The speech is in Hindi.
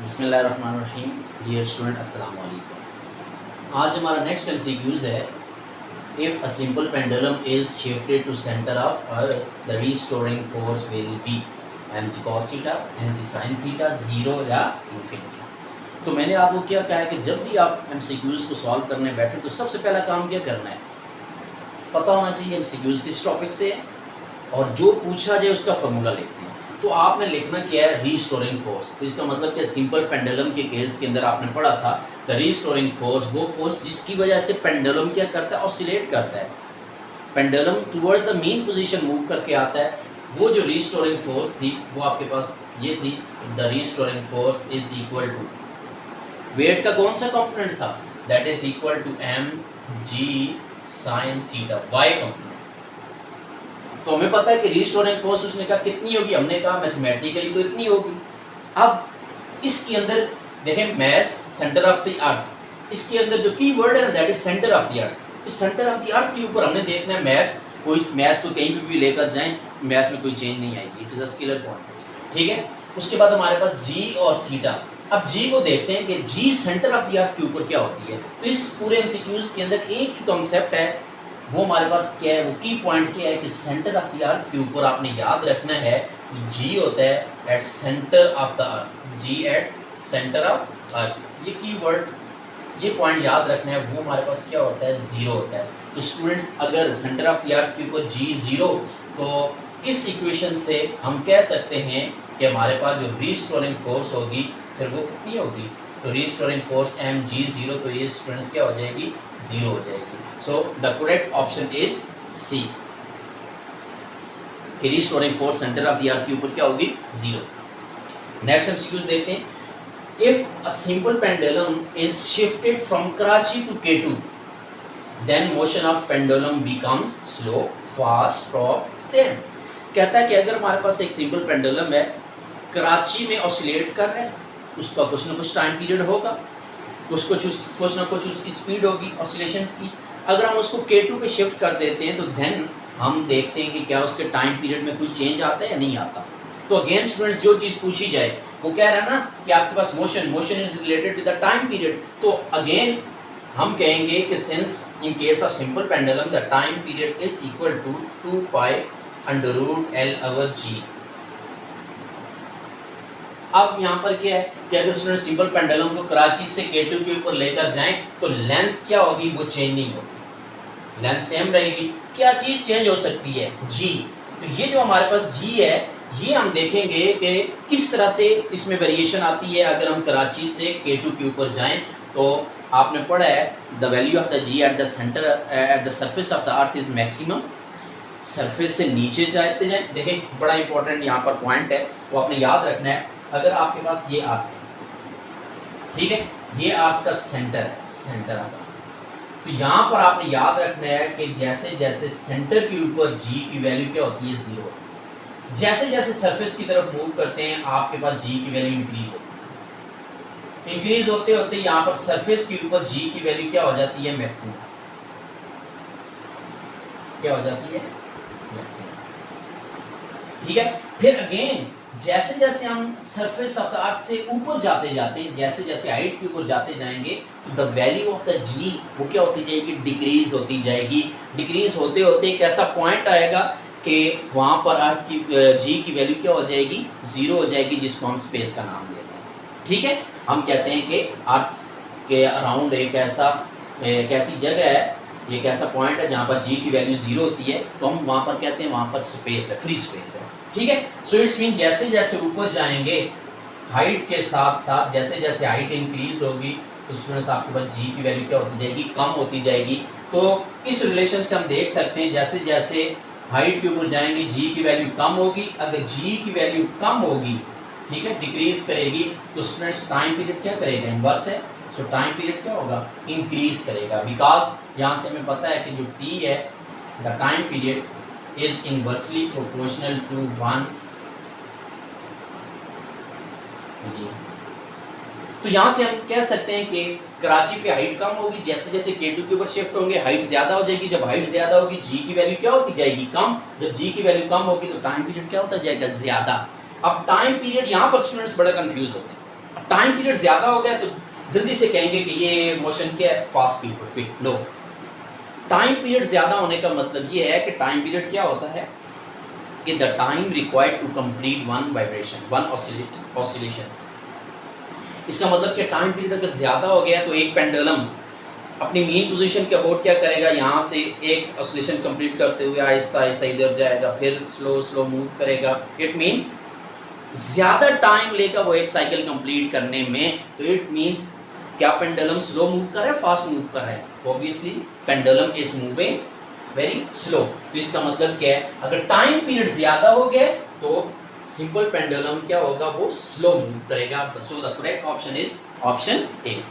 बिस्मिल्लाहिर्रहमानिर्रहीम। डियर स्टूडेंट, अस्सलाम वालेकुम। आज हमारा नेक्स्ट एमसीक्यूज़ है, if a simple pendulum is shifted to centre of earth the restoring force will be mg cos theta, mg sin theta, zero या इन्फिनिटी। तो मैंने आपको क्या कहा है कि जब भी आप एमसीक्यूज़ को सॉल्व करने बैठे तो सबसे पहला काम क्या करना है, पता होना चाहिए एमसीक्यूज़ किस टॉपिक से है और जो पूछा जाए उसका फार्मूला लिखते हैं। तो आपने लिखना क्या है, रीस्टोरिंग फोर्स। तो इसका मतलब क्या, सिंपल पेंडुलम के केस के अंदर आपने पढ़ा था द रीस्टोरिंग फोर्स, वो फोर्स जिसकी वजह से पेंडुलम क्या करता है, ऑसिलेट करता है, pendulum towards the mean position move करके आता है। वो जो रीस्टोरिंग फोर्स थी वो आपके पास ये थी, the restoring force is equal to weight का कौन सा कंपोनेंट था, that is equal to M G sine theta, Y component. तो हमें पता है कि रीस्टोरिंग फोर्स उसने कहा कितनी होगी, हमने कहा मैथमेटिकली तो इतनी होगी। अब इसके अंदर देखें, mass centre of the earth, इसके अंदर जो की वर्ड है ना, that is centre of the earth. तो सेंटर ऑफ द अर्थ के ऊपर हमने देखना है मैस, कोई मैस को कहीं पे भी लेकर जाएं, मैस में कोई चेंज नहीं आएगी, it is a scalar quantity. ठीक है, उसके बाद हमारे पास जी और थीटा। अब जी को देखते हैं कि जी सेंटर ऑफ द अर्थ के ऊपर क्या होती है। तो इस पूरे एमसीक्यूज के अंदर एक ही कॉन्सेप्ट है, वो हमारे पास क्या है, वो की पॉइंट क्या है कि सेंटर ऑफ द अर्थ के ऊपर आपने याद रखना है जी होता है at centre of the earth, G at centre of earth, ये की वर्ड, ये पॉइंट याद रखना है। वो हमारे पास क्या होता है, जीरो होता है। तो स्टूडेंट्स, अगर सेंटर ऑफ द अर्थ के ऊपर जी जीरो, तो इस इक्वेशन से हम कह सकते हैं कि हमारे पास जो रीस्टोरिंग फोर्स होगी फिर वो कितनी होगी, तो restoring force M G zero, तो ये स्टूडेंट्स क्या हो जाएगी, जीरो हो जाएगी। So the correct option is C, कि restoring force centre of the earth के ऊपर क्या होगी, जीरो। नेक्स्ट एमसीक्यूज देखते हैं, if a simple pendulum is shifted from Karachi to K2 then motion of pendulum becomes slow, fast और सेम। कहता है कि अगर हमारे पास एक सिंपल पेंडुलम है, कराची में ऑसिलेट कर रहा है, उसका कुछ ना कुछ टाइम पीरियड होगा, कुछ ना कुछ उसकी स्पीड होगी ऑसिलेशंस की। अगर हम उसको K2 पे शिफ्ट कर देते हैं तो देन हम देखते हैं कि क्या उसके टाइम पीरियड में कोई चेंज आता है या नहीं आता। तो अगेन स्टूडेंट्स, जो चीज़ पूछी जाए, वो कह रहा है ना कि आपके पास motion is related with the time period, तो अगेन हम कहेंगे कि since in case of simple pendulum the time period is equal to 2 pi under root L over G. अब यहाँ पर क्या है कि अगर स्टूडेंट सिंपल पेंडुलम को कराची से K2 के ऊपर लेकर जाएं तो लेंथ क्या होगी, वो चेंज नहीं होगी, लेंथ सेम रहेगी। क्या चीज़ चेंज हो सकती है, जी। तो ये जो हमारे पास जी है, ये हम देखेंगे कि किस तरह से इसमें वेरिएशन आती है अगर हम कराची से K2 के ऊपर जाएं। तो आपने पढ़ा है the value of the G at the centre at the surface of the earth is maximum, surface से नीचे जाते जाएं। देखें, बड़ा इंपॉर्टेंट यहाँ पर पॉइंट है, वो आपने याद रखना है। अगर आपके पास ये अर्थ है, ठीक है, ये अर्थ का सेंटर है, सेंटर ऑफ अर्थ, तो यहाँ पर आपने याद रखना है कि जैसे जैसे सेंटर के ऊपर जी की वैल्यू क्या होती है, जीरो होती है। जैसे जैसे सरफेस की तरफ मूव करते हैं आपके पास जी की वैल्यू इंक्रीज होती है, इंक्रीज होते होते यहाँ पर सरफेस के ऊपर जी की वैल्यू क्या हो जाती है, मैक्सिमम, क्या हो जाती है, मैक्सिमम। ठीक है, फिर अगेन जैसे जैसे हम सरफेस ऑफ द अर्थ से ऊपर जाते जाते, जैसे जैसे हाइट के ऊपर जाते जाएंगे तो द वैल्यू ऑफ द जी वो क्या होती जाएगी, डिक्रीज होती जाएगी। डिक्रीज होते होते एक ऐसा पॉइंट आएगा कि वहाँ पर अर्थ की जी की वैल्यू क्या हो जाएगी, जीरो हो जाएगी, जिसको हम स्पेस का नाम देते हैं। ठीक है, हम कहते हैं कि अर्थ के अराउंड एक ऐसी जगह है, एक ऐसा पॉइंट है जहाँ पर जी की वैल्यू जीरो होती है, तो हम वहाँ पर कहते हैं वहाँ पर स्पेस है, फ्री स्पेस है। ठीक है, सो इट्स मीन जैसे जैसे ऊपर जाएंगे हाइट के साथ साथ, जैसे जैसे हाइट इंक्रीज होगी तो स्टूडेंट्स आपके पास जी की वैल्यू क्या होती जाएगी, कम होती जाएगी। तो इस रिलेशन से हम देख सकते हैं जैसे जैसे हाइट के ऊपर जाएंगे जी की वैल्यू कम होगी। अगर जी की वैल्यू कम होगी, ठीक है, डिक्रीज करेगी, तो स्टूडेंट्स टाइम पीरियड क्या करेगा, इनवर्स है, सो टाइम पीरियड क्या होगा, इंक्रीज करेगा। बिकॉज यहाँ से हमें पता है कि जो टी है, the time period is inversely proportional to 1 जी। तो यहाँ से हम कह सकते हैं कि कराची पे हाइट कम होगी, जैसे जैसे K2 के ऊपर शिफ्ट होंगे हाइट ज्यादा हो जाएगी। जब हाइट ज्यादा होगी जी की वैल्यू क्या होती जाएगी, कम। जब जी की वैल्यू कम होगी तो टाइम पीरियड क्या होता जाएगा, ज्यादा। अब टाइम पीरियड यहाँ पर स्टूडेंट्स बड़ा कंफ्यूज होते हैं। टाइम पीरियड ज़्यादा हो गया तो जल्दी से कहेंगे कि ये मोशन क्या है, फास्ट के ऊपर क्विक। नो, टाइम पीरियड ज़्यादा होने का मतलब ये है कि टाइम पीरियड क्या होता है कि the time required to complete one vibration, one oscillation. इसका मतलब कि टाइम पीरियड अगर ज़्यादा हो गया तो एक पेंडुलम अपनी मेन पोजीशन के अबाउट क्या करेगा, यहाँ से एक ऑसिलेशन कंप्लीट करते हुए आहिस्ता आहिस्ता इधर जाएगा, फिर स्लो स्लो मूव करेगा। इट मीन्स ज़्यादा टाइम लेगा वो एक साइकिल कंप्लीट करने में। तो इट मीन्स क्या पेंडुलम स्लो मूव कर रहा है, फास्ट मूव कर रहा है? Obviously pendulum is moving very slow. तो इसका मतलब क्या है, अगर टाइम पीरियड ज़्यादा हो गया तो सिंपल पेंडुलम क्या होगा, वो स्लो मूव करेगा। So the correct option is option A.